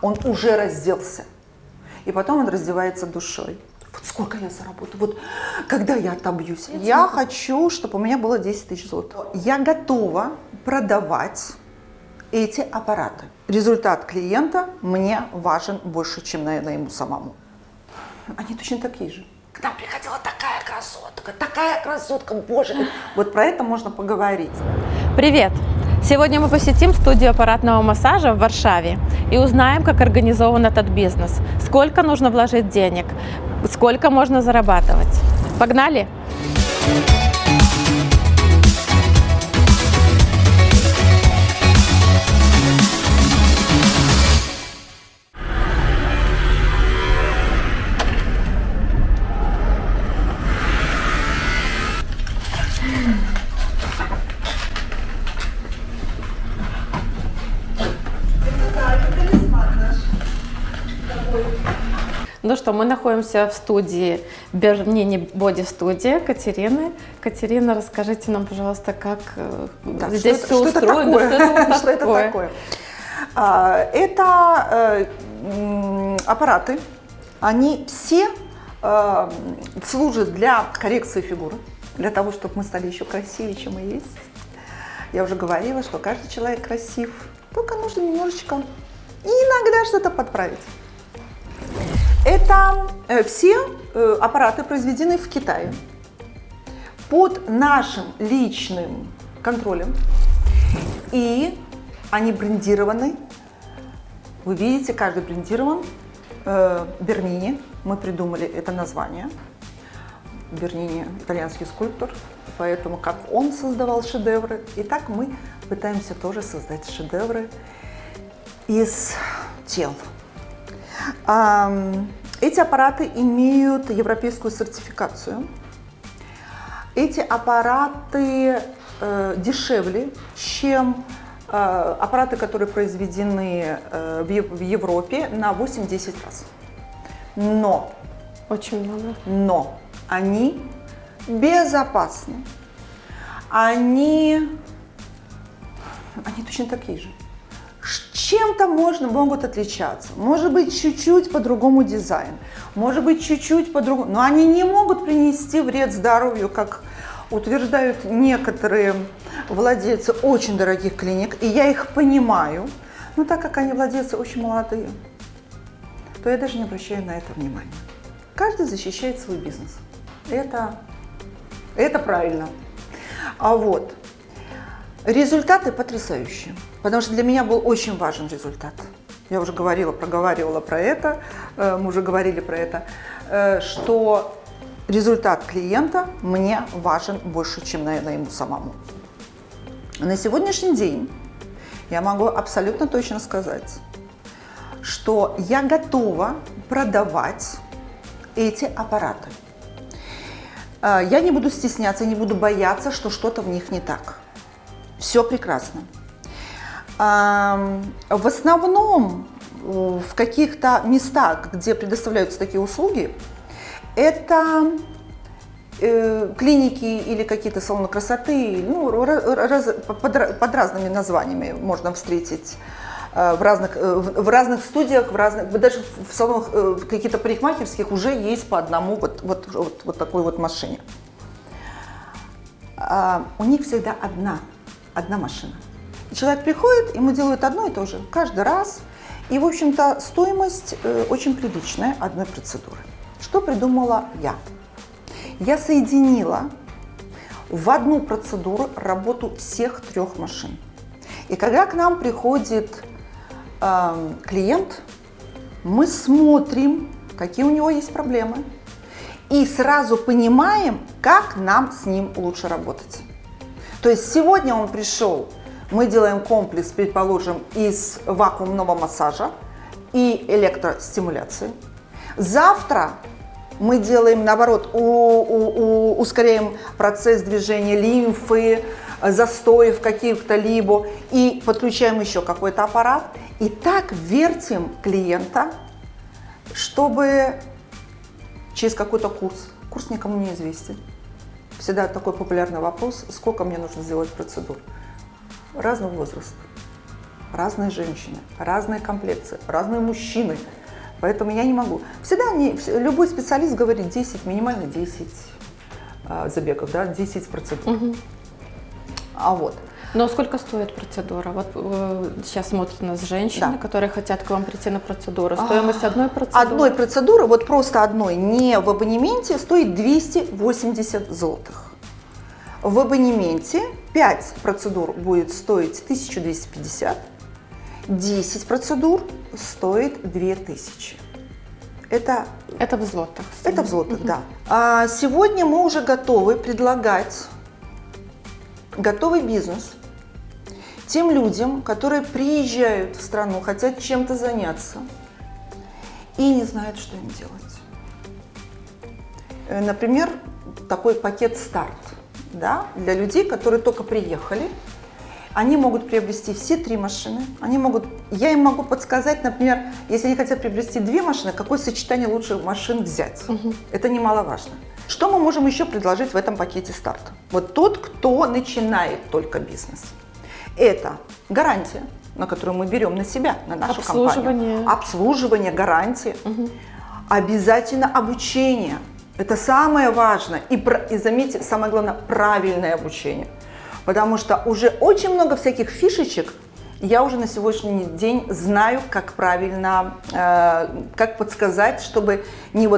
Он уже разделся. И потом он раздевается душой. Вот сколько я заработаю, вот когда я отобьюсь. Я хочу, чтобы у меня было 10 тысяч злотых. Я готова продавать эти аппараты. Результат клиента мне важен больше, чем, наверное, ему самому. Они точно такие же. К нам приходила такая красотка, боже. Вот про это можно поговорить. Привет! Сегодня мы посетим студию аппаратного массажа в Варшаве и узнаем, как организован этот бизнес, сколько нужно вложить денег, сколько можно зарабатывать. Погнали! Ну что, мы находимся в студии Bernini Body Studio Катерины. Катерина, расскажите нам, пожалуйста, как здесь все устроено, что это такое? Это аппараты, они все служат для коррекции фигуры, для того, чтобы мы стали еще красивее, чем мы есть. Я уже говорила, что каждый человек красив, только нужно немножечко иногда что-то подправить. Это все аппараты произведены в Китае под нашим личным контролем, и они брендированы. Вы видите, каждый брендирован. Бернини, мы придумали это название. Бернини – итальянский скульптор, поэтому как он создавал шедевры, и так мы пытаемся тоже создать шедевры из тел. Эти аппараты имеют европейскую сертификацию. Эти аппараты дешевле, чем аппараты, которые произведены в Европе, на 8-10 раз. Но, очень много. Но они безопасны. Они точно такие же. Чем-то могут отличаться, может быть, чуть-чуть по-другому дизайн, может быть, чуть-чуть по-другому, но они не могут принести вред здоровью, как утверждают некоторые владельцы очень дорогих клиник, и я их понимаю, но так как они владельцы очень молодые, то я даже не обращаю на это внимания. Каждый защищает свой бизнес. Это правильно. А вот результаты потрясающие, потому что для меня был очень важен результат. Я уже проговаривала про это, мы уже говорили про это, что результат клиента мне важен больше, чем, наверное, ему самому. На сегодняшний день я могу абсолютно точно сказать, что я готова продавать эти аппараты. Я не буду стесняться, не буду бояться, что что-то в них не так. Все прекрасно. В основном в каких-то местах, где предоставляются такие услуги, это клиники или какие-то салоны красоты, под разными названиями можно встретить в разных студиях, даже в салонах каких-то парикмахерских уже есть по одному вот такой вот машине. У них всегда одна машина. И человек приходит, ему делают одно и то же каждый раз. И, в общем-то, стоимость очень приличная одной процедуры. Что придумала я? Я соединила в одну процедуру работу всех 3 машин. И когда к нам приходит клиент, мы смотрим, какие у него есть проблемы, и сразу понимаем, как нам с ним лучше работать. То есть сегодня он пришел, мы делаем комплекс, предположим, из вакуумного массажа и электростимуляции. Завтра мы делаем, наоборот, ускоряем процесс движения лимфы, застоев каких-то либо, и подключаем еще какой-то аппарат. И так вертим клиента, чтобы через какой-то курс никому не известен. Всегда такой популярный вопрос, сколько мне нужно сделать процедур. Разного возраста. разные женщины, разные комплекции, разные мужчины. Поэтому я не могу. Всегда любой специалист говорит 10, минимально 10 забегов, да, 10 процедур. А вот. Но сколько стоит процедура? Вот сейчас смотрят нас женщины, Да. которые хотят к вам прийти на процедуру. Стоимость одной процедуры? Одной процедуры, вот просто одной, не в абонементе, стоит 280 злотых. В абонементе 5 процедур будет стоить 1250, 10 процедур стоит 2000. Это в злотах. в злотых, да. А сегодня мы уже готовы предлагать готовый бизнес тем людям, которые приезжают в страну, хотят чем-то заняться и не знают, что им делать. Например, такой пакет «Старт», да, для людей, которые только приехали. Они могут приобрести все 3 машины. Я им могу подсказать, например, если они хотят приобрести 2 машины, какое сочетание лучших машин взять. Это немаловажно. Что мы можем еще предложить в этом пакете «Старт»? Вот тот, кто начинает только бизнес. Это гарантия, на которую мы берем на себя, на нашу компанию. Обслуживание, гарантия. Обязательно обучение. Это самое важное. И заметьте, самое главное, правильное обучение. Потому что уже очень много всяких фишечек я уже на сегодняшний день знаю, как правильно, как подсказать, чтобы не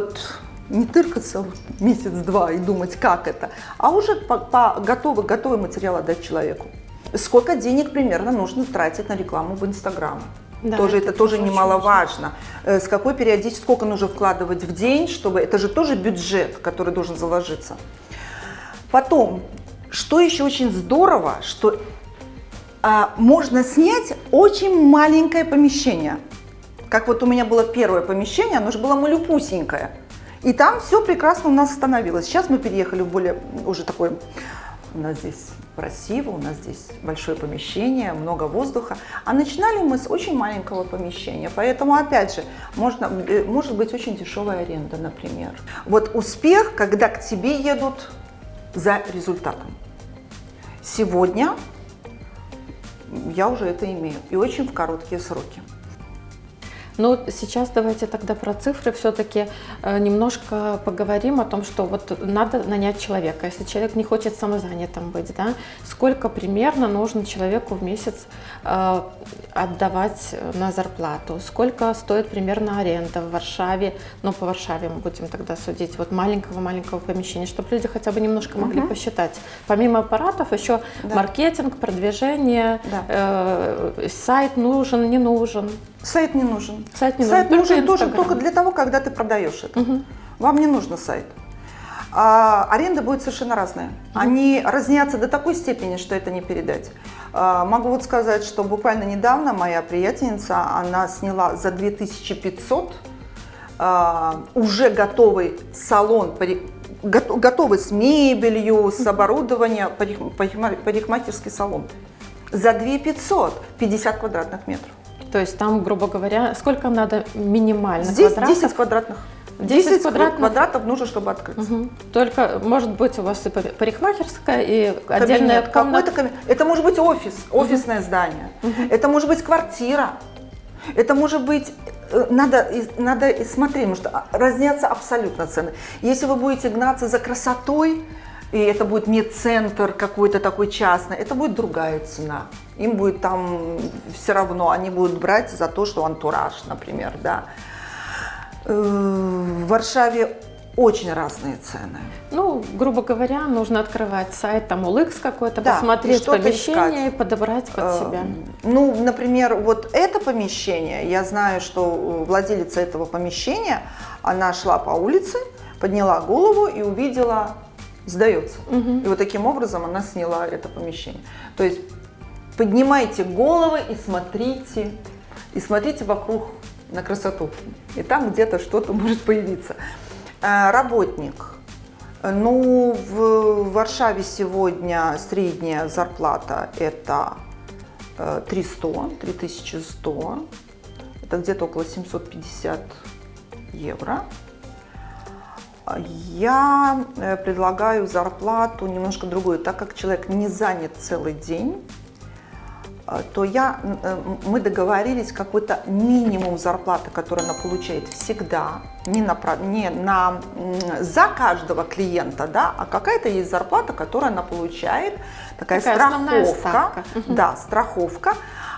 тыркаться месяц-два и думать, как это, а уже готовый материал отдать человеку. Сколько денег примерно нужно тратить на рекламу в Инстаграм? Да, это тоже немаловажно. С какой периодичностью, сколько нужно вкладывать в день, чтобы... Это же тоже бюджет, который должен заложиться. Потом, что еще очень здорово, что можно снять очень маленькое помещение. Как вот у меня было первое помещение, оно же было малюпусенькое. И там все прекрасно у нас становилось. Сейчас мы переехали в более уже такое... У нас здесь красиво, у нас здесь большое помещение, много воздуха. А начинали мы с очень маленького помещения. Поэтому, опять же, может быть очень дешевая аренда, например. Вот успех, когда к тебе едут за результатом. Сегодня я уже это имею. И очень в короткие сроки. Ну, сейчас давайте тогда про цифры все-таки немножко поговорим о том, что вот надо нанять человека. Если человек не хочет самозанятым быть, да, сколько примерно нужно человеку в месяц отдавать на зарплату? Сколько стоит примерно аренда в Варшаве? Ну, по Варшаве мы будем тогда судить. Вот маленького помещения, чтобы люди хотя бы немножко могли посчитать. Помимо аппаратов еще маркетинг, продвижение, сайт нужен, не нужен. Сайт не нужен. Сайт нужен только для того, когда ты продаешь это. Вам не нужен сайт. Аренда будет совершенно разная. Они разнятся до такой степени, что это не передать. Могу вот сказать, что буквально недавно моя приятельница, она сняла за 2500 уже готовый салон, готовый с мебелью, с оборудованием, парикмахерский салон. За 2500, 50 квадратных метров. То есть там, грубо говоря, сколько надо минимально здесь квадратов? 10 квадратных. 10 квадратов нужно, чтобы открыться. Только, может быть, у вас и парикмахерская, и отдельная комната? Это может быть офис, офисное здание. Это может быть квартира. Это может быть... Надо смотреть, потому что разнятся абсолютно цены. Если вы будете гнаться за красотой, и это будет не центр какой-то такой частный, это будет другая цена. Им будет там все равно, они будут брать за то, что антураж, например, да. В Варшаве очень разные цены. Ну, грубо говоря, нужно открывать сайт, там OLX какой-то, посмотреть помещение и подобрать под себя. Ну, например, вот это помещение, я знаю, что владелица этого помещения, она шла по улице, подняла голову и увидела, сдается. И вот таким образом она сняла это помещение. То есть поднимайте головы и смотрите вокруг на красоту. И там где-то что-то может появиться. Работник. Ну, в Варшаве сегодня средняя зарплата это 3100. Это где-то около 750 евро. Я предлагаю зарплату немножко другую, так как человек не занят целый день. то мы договорились какой-то минимум зарплаты, который она получает всегда, за каждого клиента, да, а какая-то есть зарплата, которую она получает, такая страховка, да, страховка,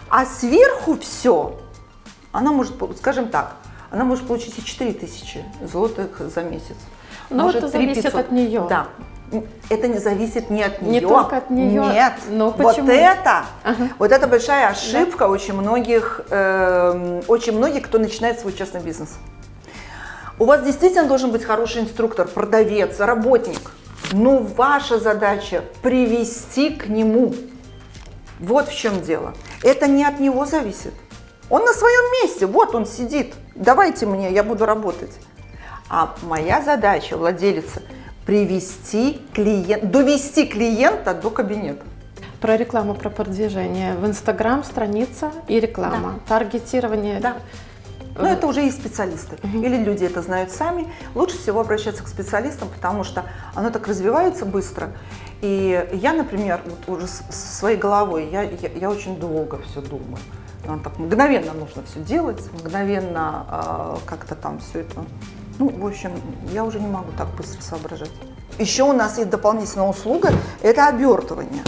а сверху все, она может, скажем так, она может получить и 4000 злотых за месяц. Но может, это зависит от нее. Да. Это не зависит не от нее. Не только от нее. Нет. Но почему? Вот это большая ошибка очень многих, кто начинает свой частный бизнес. У вас действительно должен быть хороший инструктор, продавец, работник. Но ваша задача привести к нему. Вот в чем дело. Это не от него зависит. Он на своем месте, вот он сидит. Давайте мне, я буду работать. А моя задача, владелица, довести клиента до кабинета. Про рекламу, про продвижение. В Инстаграм страница и реклама. Да. Таргетирование. Да. Но это уже и специалисты. Или люди это знают сами. Лучше всего обращаться к специалистам, потому что оно так развивается быстро. И я, например, вот уже со своей головой, я очень долго все думаю. Так мгновенно нужно все делать, мгновенно как-то там все это. Ну, в общем, я уже не могу так быстро соображать. Еще у нас есть дополнительная услуга – это обертывание.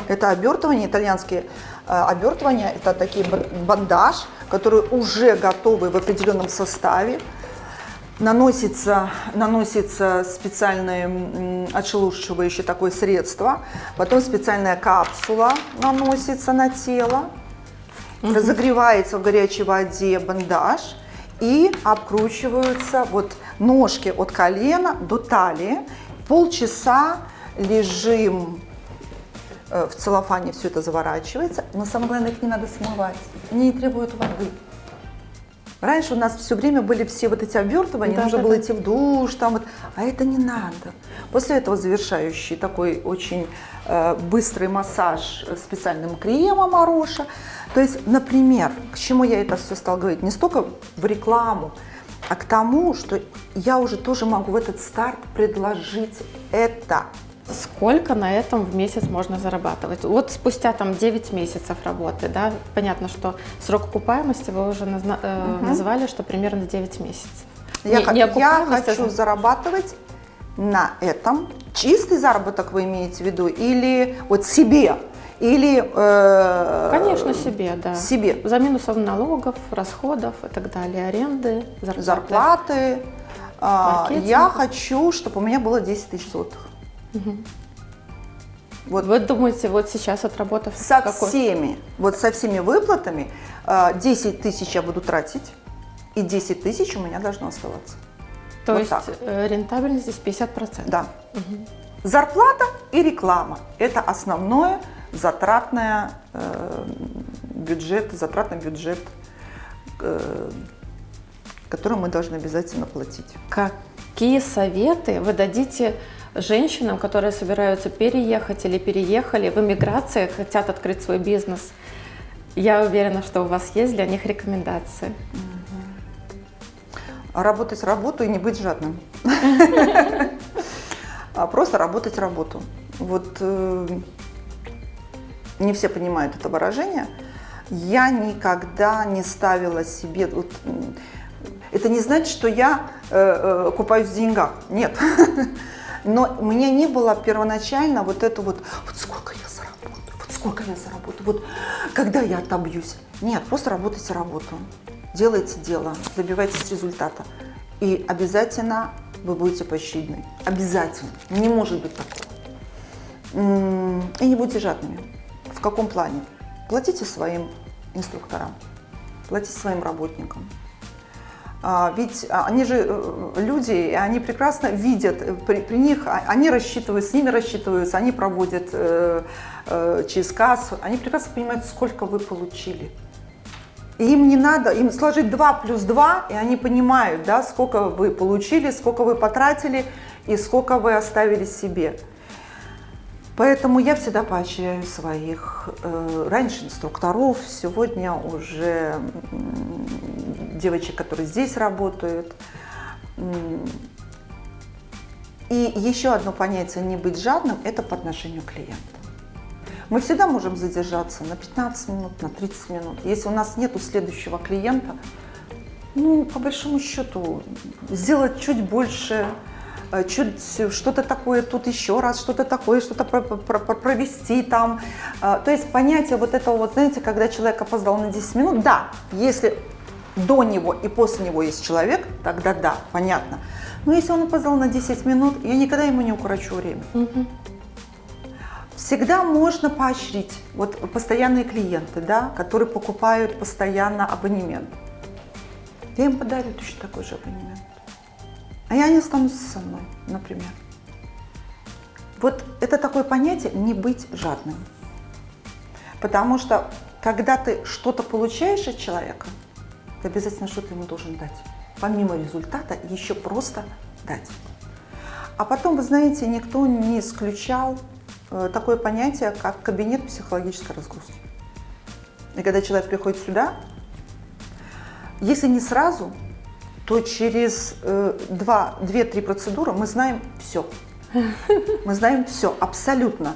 Это обертывание, итальянские обертывания, это такие бандаж, которые уже готовы в определенном составе. Наносится специальное отшелушивающее такое средство, потом специальная капсула наносится на тело, разогревается в горячей воде бандаж, и обкручиваются вот ножки от колена до талии. Полчаса лежим в целлофане, все это заворачивается, но самое главное, их не надо смывать, они не требуют воды. Раньше у нас все время были все вот эти обертывания, нужно было идти в душ, там вот, а это не надо. После этого завершающий такой очень быстрый массаж специальным кремом Ороша. То есть, например, к чему я это все стала говорить, не столько в рекламу, а к тому, что я уже тоже могу в этот старт предложить это. Сколько на этом в месяц можно зарабатывать? Вот спустя там 9 месяцев работы, да, понятно, что срок окупаемости вы уже назвали, что примерно 9 месяцев. Я хочу зарабатывать на этом. Чистый заработок вы имеете в виду или вот себе? Или, конечно, себе, да. Себе. За минусом налогов, расходов и так далее, аренды, зарплаты. Я хочу, чтобы у меня было 10 000 злотых. Вот. Вы думаете, вот сейчас отработав со всеми выплатами 10 000 я буду тратить, и 10 000 у меня должно оставаться. То есть рентабельность здесь 50%? Да. Зарплата и реклама – это основное затратный бюджет, который мы должны обязательно платить. Какие советы вы дадите женщинам, которые собираются переехать или переехали в эмиграции, хотят открыть свой бизнес? Я уверена, что у вас есть для них рекомендации. Работать работу и не быть жадным. Просто работать работу. Вот не все понимают это выражение. Я никогда не ставила себе... Это не значит, что я купаюсь в деньгах. Нет. Но у меня не было первоначально вот сколько я заработаю, вот когда я отобьюсь. Нет, просто работайте работу, делайте дело, добивайтесь результата. И обязательно вы будете пощадны. Обязательно. Не может быть такого. И не будьте жадными. В каком плане? Платите своим инструкторам, платите своим работникам. Ведь они же люди, и они прекрасно видят, при них, они рассчитывают, с ними рассчитываются, они проводят через кассу, они прекрасно понимают, сколько вы получили. И им не надо, им сложить 2 плюс 2, и они понимают, да, сколько вы получили, сколько вы потратили и сколько вы оставили себе. Поэтому я всегда поощряю своих, раньше инструкторов, сегодня уже девочек, которые здесь работают. И еще одно понятие «не быть жадным» – это по отношению к клиенту. Мы всегда можем задержаться на 15 минут, на 30 минут. Если у нас нету следующего клиента, ну, по большому счету, сделать чуть больше, чуть что-то такое, тут еще раз что-то такое, что-то провести там. То есть понятие вот этого, вот, знаете, когда человек опоздал на 10 минут, да, если до него и после него есть человек, тогда да, понятно. Но если он опоздал на 10 минут, я никогда ему не укорочу время. Всегда можно поощрить. Вот постоянные клиенты, да, которые покупают постоянно абонемент. Я им подарю точно такой же абонемент. А они останутся со мной, например. Вот это такое понятие «не быть жадным». Потому что, когда ты что-то получаешь от человека, ты обязательно что-то ему должен дать. Помимо результата, еще просто дать. А потом, вы знаете, никто не исключал такое понятие, как кабинет психологической разгрузки. И когда человек приходит сюда, если не сразу, то через 2-3 процедуры мы знаем все. Мы знаем все, абсолютно.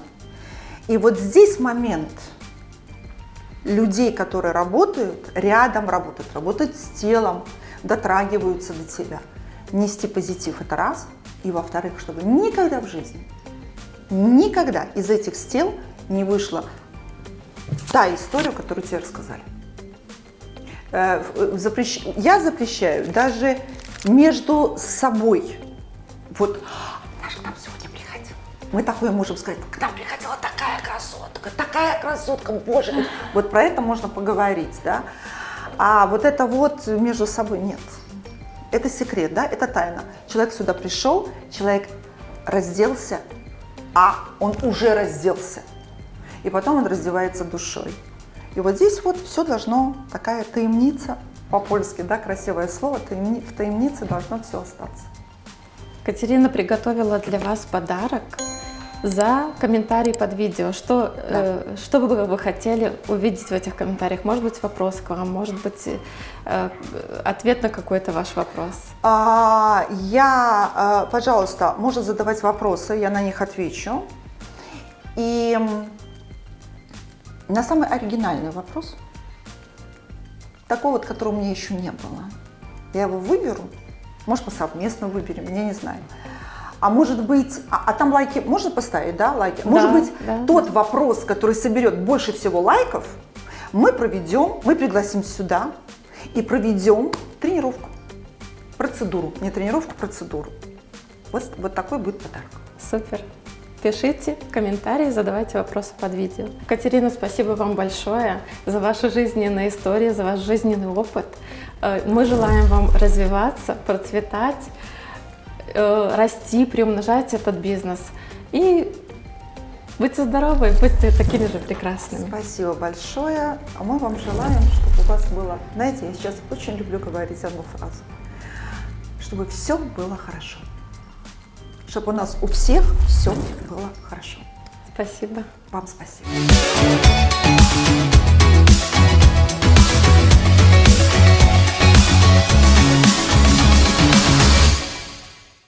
И вот здесь момент людей, которые работают, рядом работают с телом, дотрагиваются до тебя. Нести позитив – это раз. И во-вторых, чтобы никогда в жизни, никогда из этих тел не вышла та история, которую тебе рассказали. Я запрещаю даже между собой. Вот, Даша к нам сегодня приходила. Мы такое можем сказать, к нам приходила такая красотка, боже. Вот про это можно поговорить, да. А вот это вот между собой нет. Это секрет, да, это тайна. Человек сюда пришел, человек разделся, а он уже разделся. И потом он раздевается душой. И вот здесь вот все должно, такая таемница, по-польски, да, красивое слово, в таемнице должно все остаться. Катерина приготовила для вас подарок за комментарий под видео. Что бы вы хотели увидеть в этих комментариях? Может быть, вопрос к вам, может быть, ответ на какой-то ваш вопрос. Пожалуйста, можно задавать вопросы, я на них отвечу. И на самый оригинальный вопрос, такой вот, которого у меня еще не было, я его выберу, может, мы совместно выберем, я не знаю. А может быть, там лайки можно поставить, да, лайки? Да, может быть, да. тот вопрос, который соберет больше всего лайков, мы пригласим сюда и проведем тренировку, процедуру, не тренировку, процедуру. Вот такой будет подарок. Супер. Пишите комментарии, задавайте вопросы под видео. Катерина, спасибо вам большое за ваши жизненные истории, за ваш жизненный опыт. Мы желаем вам развиваться, процветать, расти, приумножать этот бизнес и будьте здоровы, будьте такими же прекрасными. Спасибо большое. А мы вам желаем, чтобы у вас было, знаете, я сейчас очень люблю говорить одну фразу, чтобы все было хорошо. Чтобы у нас у всех все было хорошо. Спасибо. Вам спасибо.